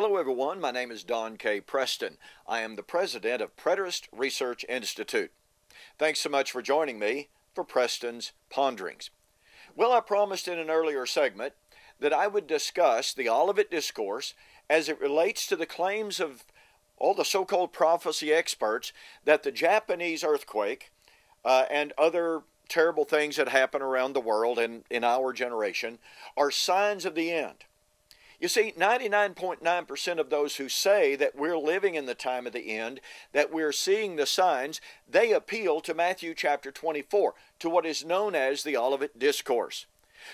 Hello everyone, my name is Don K. Preston. I am the president of Preterist Research Institute. Thanks so much for joining me for Preston's Ponderings. Well, I promised in an earlier segment that I would discuss the Olivet Discourse as it relates to the claims of all the so-called prophecy experts that the Japanese earthquake and other terrible things that happen around the world and in our generation are signs of the end. You see, 99.9% of those who say that we're living in the time of the end, that we're seeing the signs, they appeal to Matthew chapter 24, to what is known as the Olivet Discourse.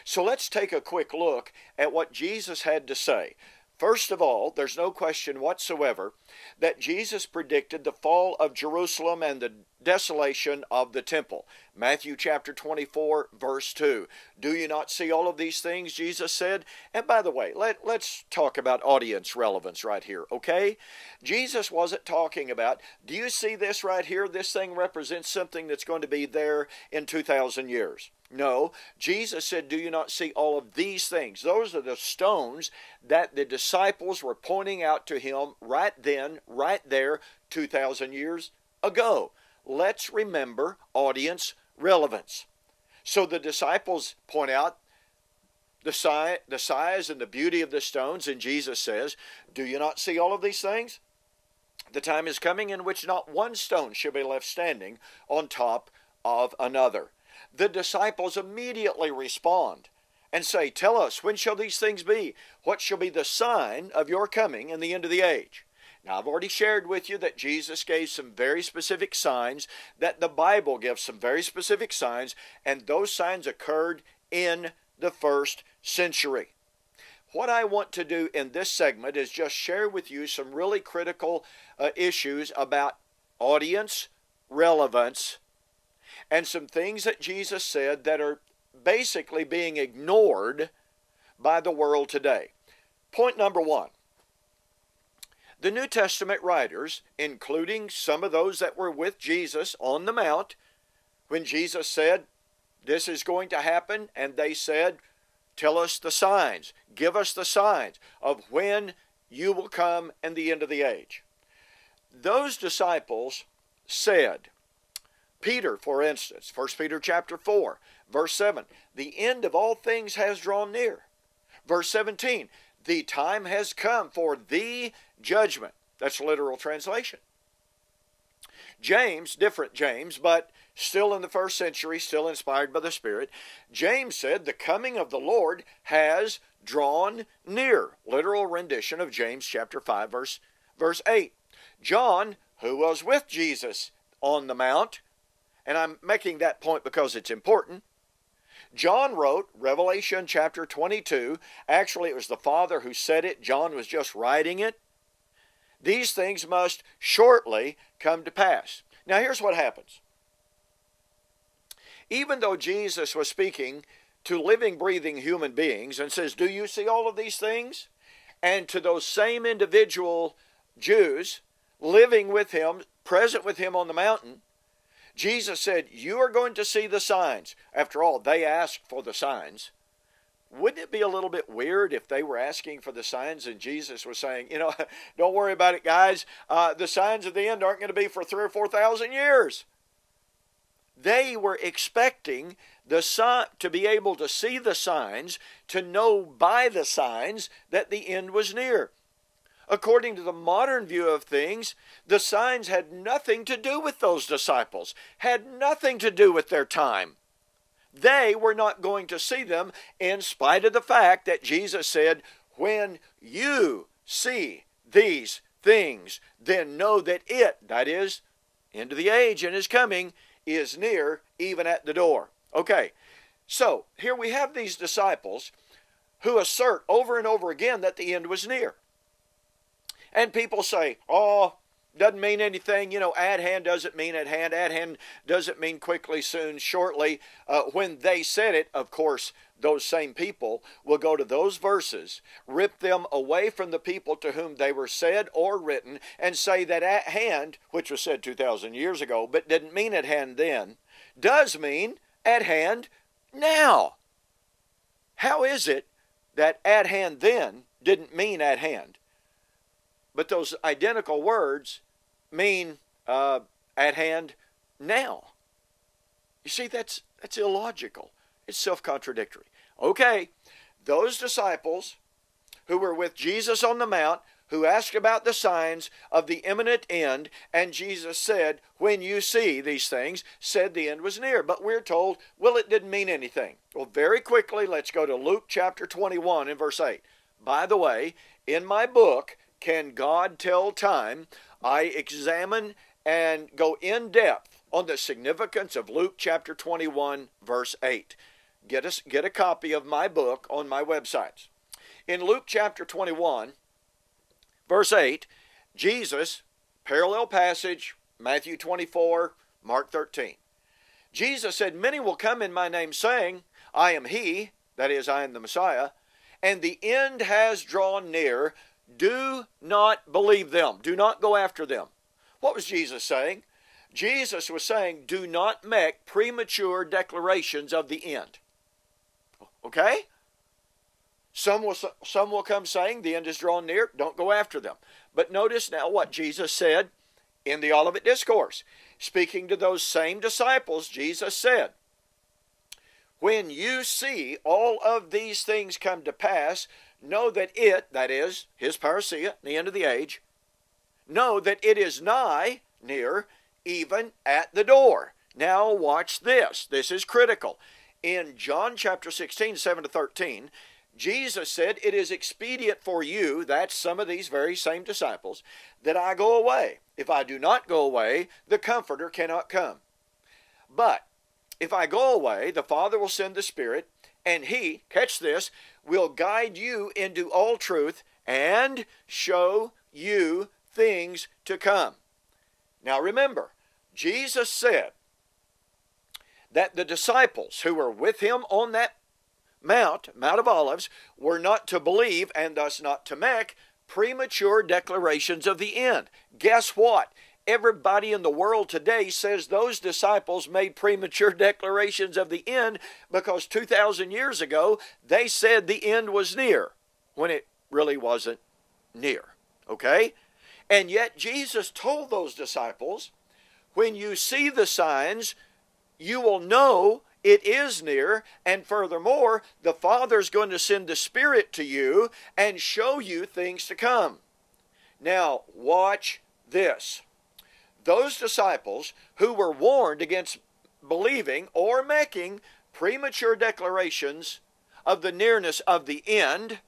So let's take a quick look at what Jesus had to say. First of all, there's no question whatsoever that Jesus predicted the fall of Jerusalem and the desolation of the temple. Matthew chapter 24, verse 2. Do you not see all of these things, Jesus said? And by the way, let's talk about audience relevance right here, okay? Jesus wasn't talking about, do you see this right here? This thing represents something that's going to be there in 2,000 years. No, Jesus said, do you not see all of these things? Those are the stones that the disciples were pointing out to him right then, right there, 2,000 years ago. Let's remember audience relevance. So the disciples point out the size and the beauty of the stones, and Jesus says, do you not see all of these things? The time is coming in which not one stone shall be left standing on top of another. The disciples immediately respond and say, tell us, when shall these things be? What shall be the sign of your coming and the end of the age? Now, I've already shared with you that Jesus gave some very specific signs, that the Bible gives some very specific signs, and those signs occurred in the first century. What I want to do in this segment is just share with you some really critical issues about audience relevance and some things that Jesus said that are basically being ignored by the world today. Point number one. The New Testament writers, including some of those that were with Jesus on the Mount, when Jesus said, this is going to happen, and they said, tell us the signs, give us the signs of when you will come and the end of the age. Those disciples said, Peter, for instance, 1 Peter chapter 4, verse 7, the end of all things has drawn near. Verse 17, the time has come for the judgment. That's literal translation. James, different James, but still in the first century, still inspired by the Spirit, James said the coming of the Lord has drawn near. Literal rendition of James chapter 5, verse 8. John, who was with Jesus on the Mount, and I'm making that point because it's important, John wrote Revelation chapter 22. Actually, it was the Father who said it. John was just writing it. These things must shortly come to pass. Now, here's what happens. Even though Jesus was speaking to living, breathing human beings and says, do you see all of these things? And to those same individual Jews living with him, present with him on the mountain, Jesus said, you are going to see the signs. After all, they asked for the signs. Wouldn't it be a little bit weird if they were asking for the signs and Jesus was saying, don't worry about it, guys. The signs of the end aren't going to be for 3,000 or 4,000 years. They were expecting to be able to see the signs, to know by the signs that the end was near. According to the modern view of things, the signs had nothing to do with those disciples, had nothing to do with their time. They were not going to see them in spite of the fact that Jesus said, when you see these things, then know that that is, end of the age and his coming, is near, even at the door. Okay, so here we have these disciples who assert over and over again that the end was near. And people say, oh, doesn't mean anything. At hand doesn't mean at hand. At hand doesn't mean quickly, soon, shortly. When they said it, of course, those same people will go to those verses, rip them away from the people to whom they were said or written, and say that at hand, which was said 2,000 years ago, but didn't mean at hand then, does mean at hand now. How is it that at hand then didn't mean at hand? but those identical words mean at hand now. You see, that's illogical. It's self-contradictory. Okay, those disciples who were with Jesus on the mount, who asked about the signs of the imminent end, and Jesus said, when you see these things, said the end was near. But we're told, well, it didn't mean anything. Well, very quickly, let's go to Luke chapter 21 and verse 8. By the way, in my book, Can God Tell Time?, I examine and go in depth on the significance of Luke chapter 21, verse 8. Get a copy of my book on my websites. In Luke chapter 21, verse 8, Jesus, parallel passage, Matthew 24, Mark 13. Jesus said, many will come in my name saying, I am he, that is, I am the Messiah, and the end has drawn near. Do not believe them. Do not go after them. What was Jesus saying? Jesus was saying, do not make premature declarations of the end. Okay? Some will come saying the end is drawn near. Don't go after them. But notice now what Jesus said in the Olivet Discourse. Speaking to those same disciples, Jesus said, when you see all of these things come to pass, know that it, that is, his parousia, the end of the age, know that it is nigh, near, even at the door. Now watch this. This is critical. In John chapter 16, 7 to 13, Jesus said, it is expedient for you, that's some of these very same disciples, that I go away. If I do not go away, the Comforter cannot come. But if I go away, the Father will send the Spirit, and He, catch this, will guide you into all truth and show you things to come. Now remember, Jesus said that the disciples who were with Him on that Mount of Olives, were not to believe and thus not to make premature declarations of the end. Guess what? Everybody in the world today says those disciples made premature declarations of the end because 2,000 years ago they said the end was near when it really wasn't near. Okay? And yet Jesus told those disciples, when you see the signs, you will know it is near, and furthermore, the Father's going to send the Spirit to you and show you things to come. Now, watch this. Those disciples who were warned against believing or making premature declarations of the nearness of the end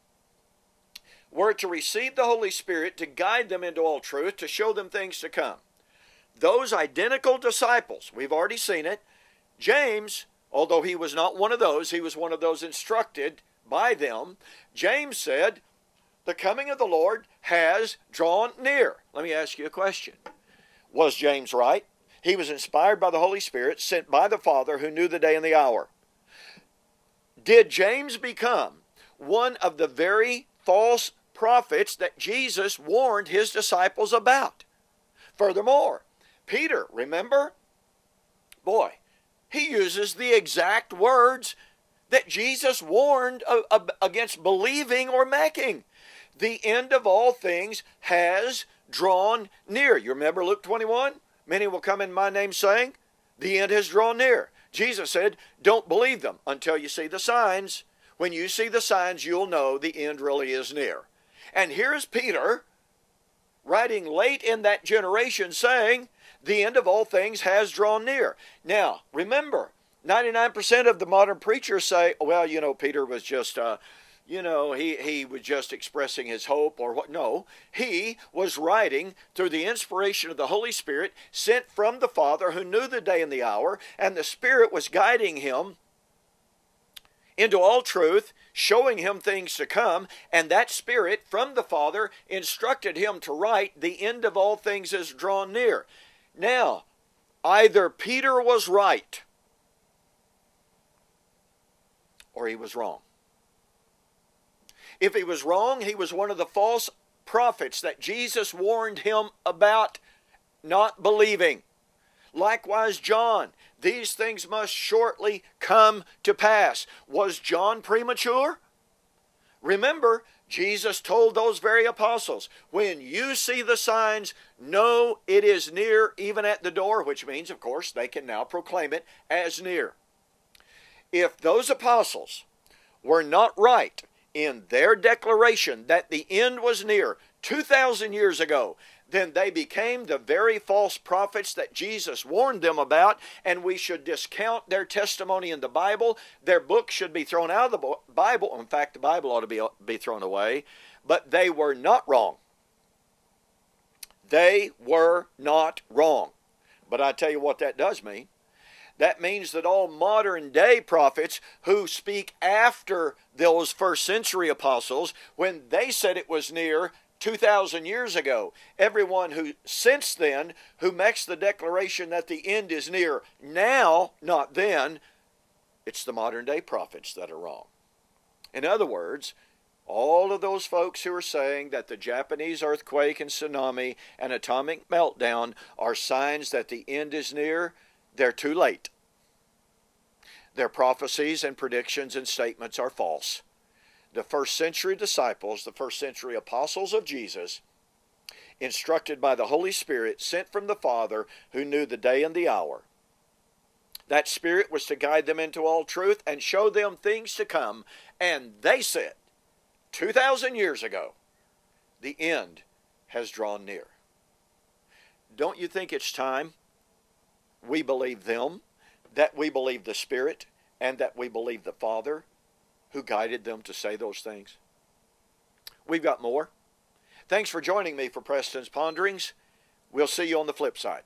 were to receive the Holy Spirit to guide them into all truth, to show them things to come. Those identical disciples, we've already seen it, James, although he was not one of those, he was one of those instructed by them. James said, the coming of the Lord has drawn near. Let me ask you a question. Was James right? He was inspired by the Holy Spirit, sent by the Father who knew the day and the hour. Did James become one of the very false prophets that Jesus warned his disciples about? Furthermore, Peter, remember? Boy, he uses the exact words that Jesus warned against believing or making. The end of all things has drawn near. You remember Luke 21? Many will come in my name saying, the end has drawn near. Jesus said, don't believe them until you see the signs. When you see the signs, you'll know the end really is near. And here's Peter writing late in that generation saying, the end of all things has drawn near. Now, remember, 99% of the modern preachers say, well, Peter was just, he was just expressing his hope or what. No, he was writing through the inspiration of the Holy Spirit sent from the Father who knew the day and the hour, and the Spirit was guiding him into all truth, showing him things to come, and that Spirit from the Father instructed him to write, the end of all things is drawn near. Now, either Peter was right or he was wrong. If he was wrong, he was one of the false prophets that Jesus warned him about not believing. Likewise, John, these things must shortly come to pass. Was John premature? Remember, Jesus told those very apostles, when you see the signs, know it is near, even at the door, which means, of course, they can now proclaim it as near. If those apostles were not right in their declaration that the end was near 2,000 years ago, then they became the very false prophets that Jesus warned them about, and we should discount their testimony in the Bible. Their book should be thrown out of the Bible. In fact, the Bible ought to be thrown away. But they were not wrong. They were not wrong. But I tell you what that does mean. That means that all modern day prophets who speak after those first century apostles, when they said it was near 2,000 years ago, everyone who since then who makes the declaration that the end is near now, not then, it's the modern day prophets that are wrong. In other words, all of those folks who are saying that the Japanese earthquake and tsunami and atomic meltdown are signs that the end is near, they're too late. Their prophecies and predictions and statements are false. The first century disciples, the first century apostles of Jesus, instructed by the Holy Spirit, sent from the Father, who knew the day and the hour. That Spirit was to guide them into all truth and show them things to come. And they said, 2,000 years ago, the end has drawn near. Don't you think it's time we believe them, that we believe the Spirit, and that we believe the Father who guided them to say those things? We've got more. Thanks for joining me for Preston's Ponderings. We'll see you on the flip side.